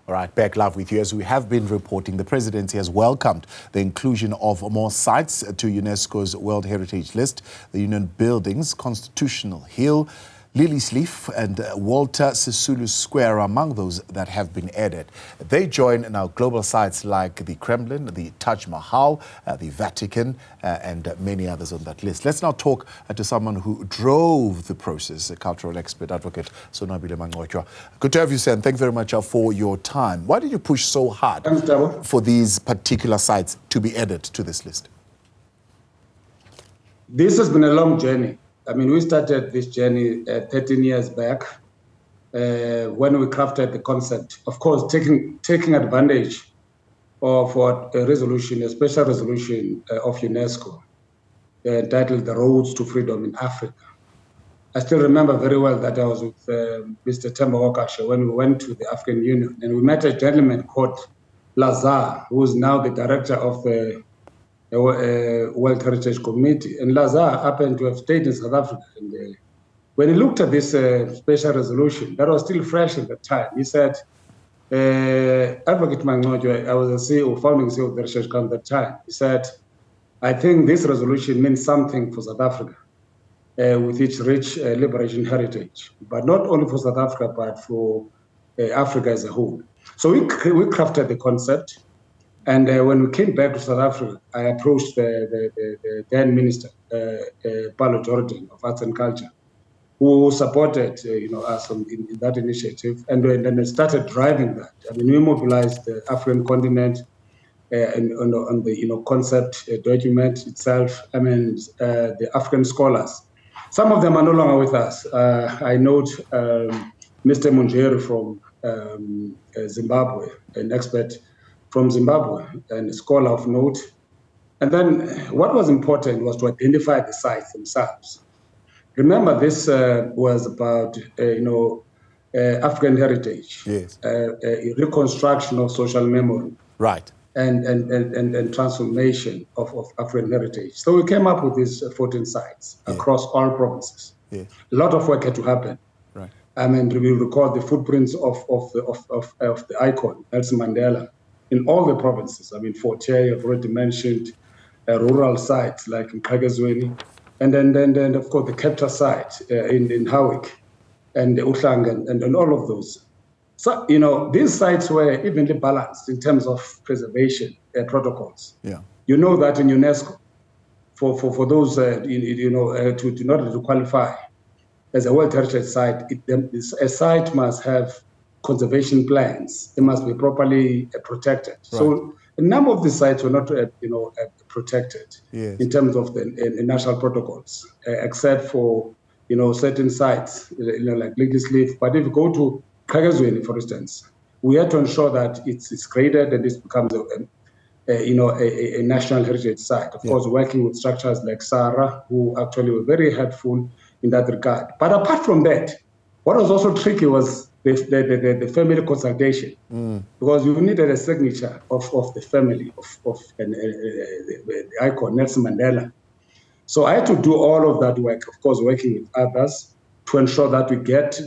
All right, back live with you. As we have been reporting, the presidency has welcomed the inclusion of more sites to UNESCO's World Heritage List. The Union Buildings, Constitutional Hill, Liliesleaf and Walter Sisulu Square are among those that have been added. They join now global sites like the Kremlin, the Taj Mahal, the Vatican, and many others on that list. Let's now talk to someone who drove the process, a cultural expert, advocate Sonwabile Mancotywa. Good to have you, sir, and thank you very much for your time. Why did you push so hard for these particular sites to be added to this list? This has been a long journey. I mean, we started this journey 13 years back when we crafted the concept. Of course, taking advantage of a resolution, a special resolution of UNESCO entitled "The Roads to Freedom in Africa." I still remember very well that I was with Mr. Temba Wakasha when we went to the African Union, and we met a gentleman called Lazar, who is now the director of the World Heritage Committee. And Lazar happened to have stayed in South Africa. And when he looked at this special resolution, that was still fresh at the time, he said, Advocate Mancotywa, I was the CEO, founding CEO of the Research Council at the time. He said, I think this resolution means something for South Africa with its rich liberation heritage, but not only for South Africa, but for Africa as a whole. So we crafted the concept. And when we came back to South Africa, I approached the then minister, Paulo Jordan of Arts and Culture, who supported us in that initiative. And then I started driving that. I mean, we mobilized the African continent on the concept document itself. I mean, the African scholars. Some of them are no longer with us. I note Mr. Munjeri from Zimbabwe, an expert from Zimbabwe and a scholar of note. And then what was important was to identify the sites themselves. Remember, this was about African heritage, yes. Reconstruction of social memory, right, and transformation of African heritage. So we came up with these 14 sites across all provinces. Yes. A lot of work had to happen. Right. I mean, we recall the footprints of the icon Nelson Mandela in all the provinces. I mean, Fort Hare, I've already mentioned, rural sites like in Kagezweni, and then of course the capture site in Howick and Uhlanga and all of those. So these sites were evenly balanced in terms of preservation protocols. Yeah, you know that in UNESCO, for those in order to qualify as a World Heritage Site, a site must have conservation plans. They must be properly protected. Right. So a number of the sites were not, protected in terms of the national protocols, except for, certain sites, like Liliesleaf. But if you go to Kagezweni, for instance, we had to ensure that it's graded and it becomes a national heritage site. Of course, working with structures like SARA, who actually were very helpful in that regard. But apart from that, what was also tricky was the family consultation, because you needed a signature of the family of the icon Nelson Mandela. So I had to do all of that work, of course, working with others to ensure that we get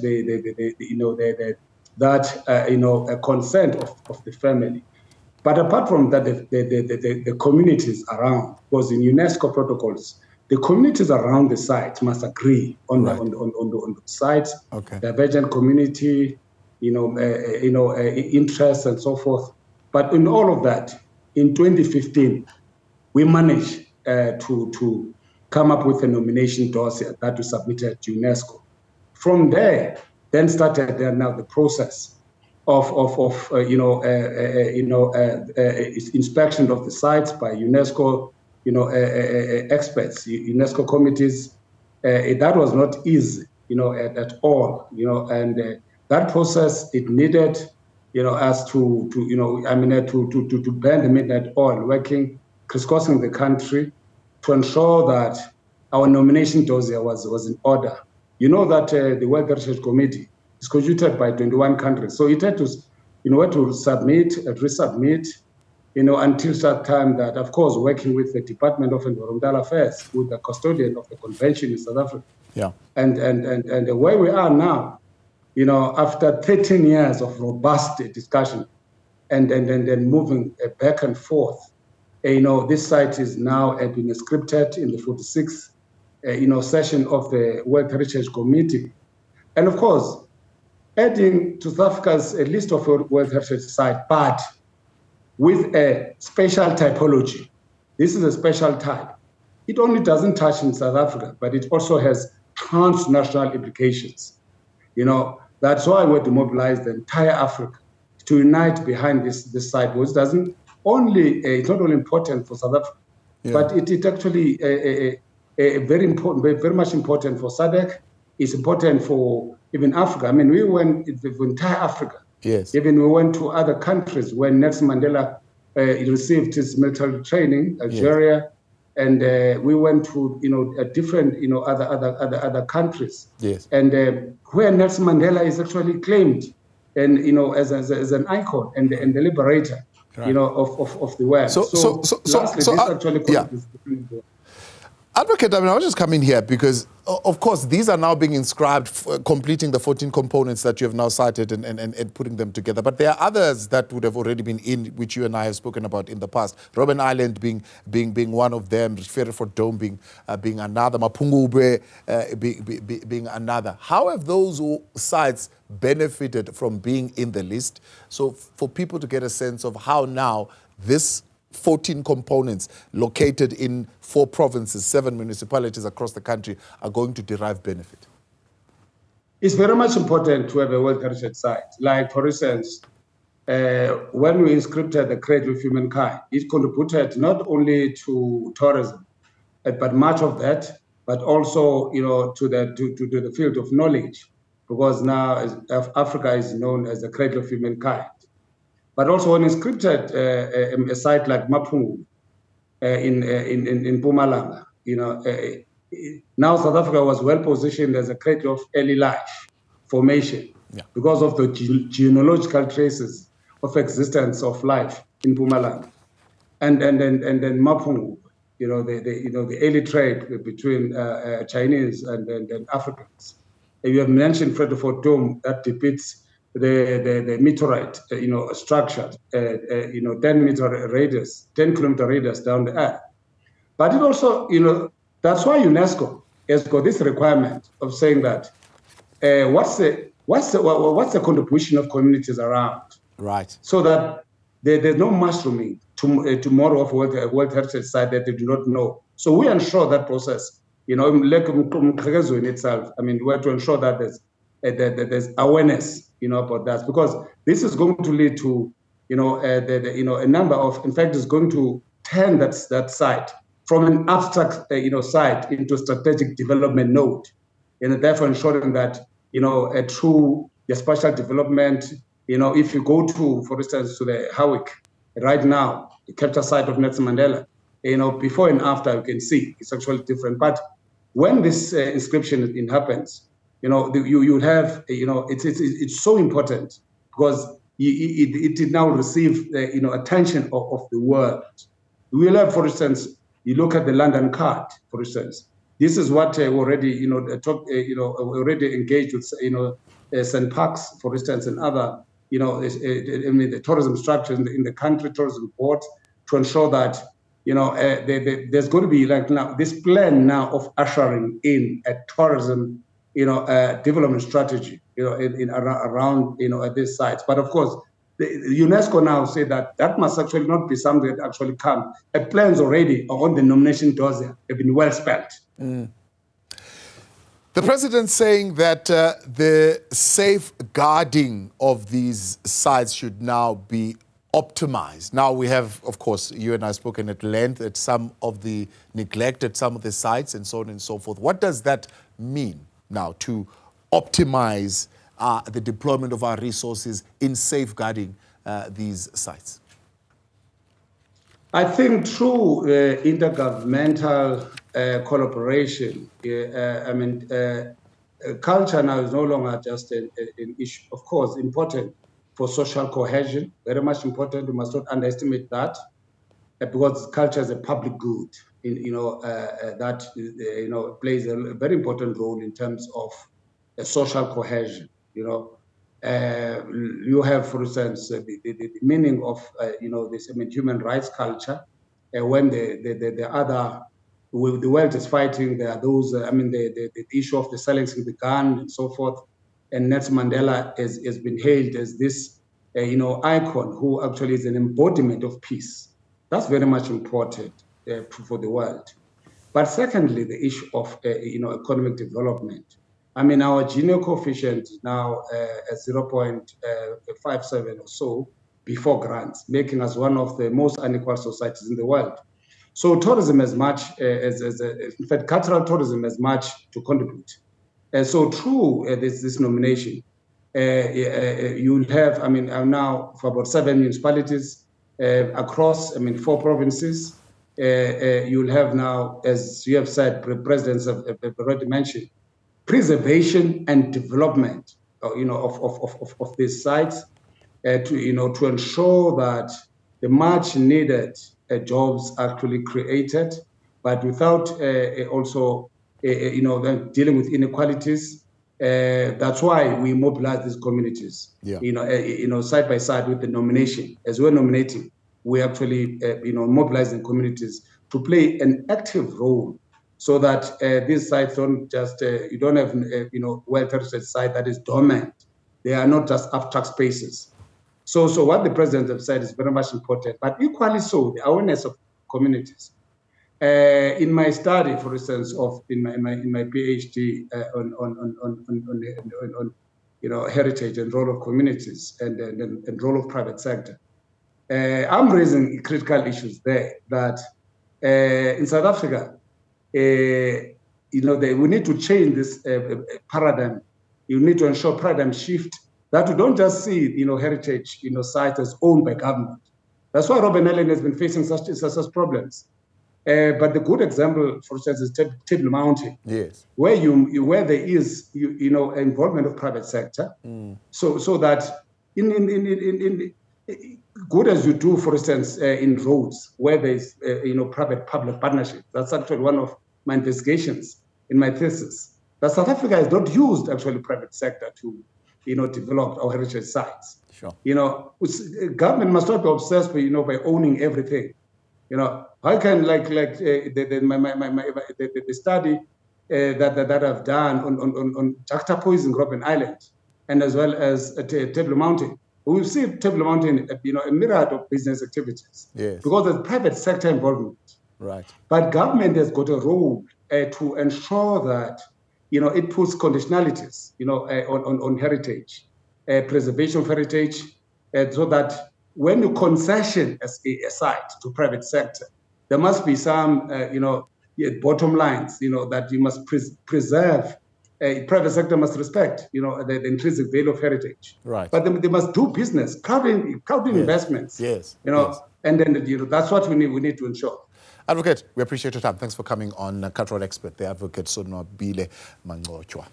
a consent of the family. But apart from that, the communities around, because in UNESCO protocols, the communities around the site must agree on the site, divergent community, interests and so forth. But in all of that, in 2015, we managed to come up with a nomination dossier that we submitted to UNESCO. From there, then started now the process of inspection of the sites by UNESCO. Experts, UNESCO committees, that was not easy, at all, and that process, it needed, us to burn the midnight oil, working, crisscrossing the country to ensure that our nomination dossier was in order. You know that the World Heritage Committee is constituted by 21 countries, so it had to, to submit, resubmit, until such time that, of course, working with the Department of Environmental Affairs, with the custodian of the convention in South Africa. Yeah. And where we are now, after 13 years of robust discussion and moving back and forth, this site is now been scripted in the 46th, session of the World Heritage Committee. And of course, adding to South Africa's list of World Heritage sites, but with a special typology. This is a special type. It only doesn't touch in South Africa, but it also has transnational implications. That's why we had to mobilize the entire Africa to unite behind this site, which doesn't only, it's not only important for South Africa, but it actually very important, very much important for SADC. It's important for even Africa. I mean, we went the entire Africa. Yes. Even we went to other countries when Nelson Mandela received his military training, Algeria, and we went to different other countries. Yes. And where Nelson Mandela is actually claimed, and as an icon and the liberator, right. of the world. So lastly, this actually. Advocate, I was just coming here because, of course, these are now being inscribed, completing the 14 components that you have now cited and putting them together. But there are others that would have already been in, which you and I have spoken about in the past. Robben Island being one of them, Ferryford Dome being another, Mapungubwe being another. How have those sites benefited from being in the list? So for people to get a sense of how now this 14 components located in 4 provinces, 7 municipalities across the country are going to derive benefit? It's very much important to have a World Heritage site. Like, for instance, when we inscripted the Cradle of Humankind, it contributed not only to tourism, but much of that, but also to the field of knowledge, because now Africa is known as the Cradle of Humankind. But also when inscripted a site like Mapungu in Mpumalanga, now South Africa was well positioned as a cradle of early life formation because of the genealogical traces of existence of life in Mpumalanga, and then Mapungu, the early trade between Chinese and Africans. You have mentioned Ferryford Dome that depicts the meteorite, structure, 10-meter radius, 10-kilometer radius down the earth. But it also, that's why UNESCO has got this requirement of saying that what's the contribution of communities around, right? So that there's no mushrooming tomorrow of World Heritage site that they do not know. So we ensure that process. Like in itself. I mean, we have to ensure that there's awareness, about that, because this is going to lead to, a number of, in fact, it's going to turn that site from an abstract, site into a strategic development node, and therefore ensuring that, through the spatial development, if you go to, for instance, to the Howick right now, the capture site of Nelson Mandela, before and after, you can see it's actually different. But when this inscription happens, you have, it's so important because it now receive attention of the world. We will have, for instance, you look at the London card, for instance. This is what already already engaged with St. Parks, for instance, and other the tourism structures in the country, tourism board, to ensure that there's going to be like now this plan now of ushering in a tourism development strategy, around at these sites. But of course, the UNESCO now say that must actually not be something that actually come. Plans already on the nomination dossier have been well spent. The president saying that the safeguarding of these sites should now be optimized. Now we have, of course, you and I spoken at length at some of the neglected, some of the sites and so on and so forth. What does that mean now to optimize the deployment of our resources in safeguarding these sites? I think through intergovernmental collaboration, culture now is no longer just an issue. Of course, important for social cohesion, very much important. We must not underestimate that, because culture is a public good. That plays a very important role in terms of social cohesion. You have, for instance, the meaning of this human rights culture. When the world is fighting, there are those. The issue of the silencing the gun and so forth. And Nelson Mandela has been hailed as this, icon who actually is an embodiment of peace. That's very much important for the world. But secondly, the issue of economic development. Our Gini coefficient now at 0.57 or so before grants, making us one of the most unequal societies in the world. So tourism as much in fact, cultural tourism as much to contribute. So through this nomination, you'll have, now for about 7 municipalities across, 4 provinces. You'll have now, as you have said, presidents have already mentioned, preservation and development, of these sites, to ensure that the much needed jobs are actually created, but without also, dealing with inequalities. That's why we mobilize these communities. Side by side with the nomination, as we're nominating, we actually, mobilizing communities to play an active role, so that these sites don't just, you don't have, World Heritage site that is dormant. They are not just abstract spaces. So what the president have said is very much important, but equally so, the awareness of communities. In my study, for instance, in my PhD on heritage and role of communities and role of private sector, I'm raising critical issues there that in South Africa, we need to change this paradigm. You need to ensure paradigm shift, that we don't just see heritage sites as owned by government. That's why Robben Island has been facing such problems. But the good example, for instance, is Table Mountain, yes, where there is involvement of private sector, so that in good as you do, for instance, in roads where there is private-public partnership. That's actually one of my investigations in my thesis. That South Africa has not used actually private sector to develop our heritage sites. Sure. Government must not be obsessed by owning everything. How can the study that I've done on juxtaposing Robben Island and as well as Table Mountain. We've seen Table Mountain, a myriad of business activities. Yes. Because there's private sector involvement. Right. But government has got a role to ensure that it puts conditionalities on heritage, preservation of heritage, so that when you concession a site to private sector, there must be some bottom lines that you must preserve. Private sector must respect the intrinsic value of heritage. Right. But they must do business, crowding investments. Yes. And then that's what we need to ensure. Advocate, we appreciate your time. Thanks for coming on Cultural Expert, the Advocate Sonwabile Mancotywa.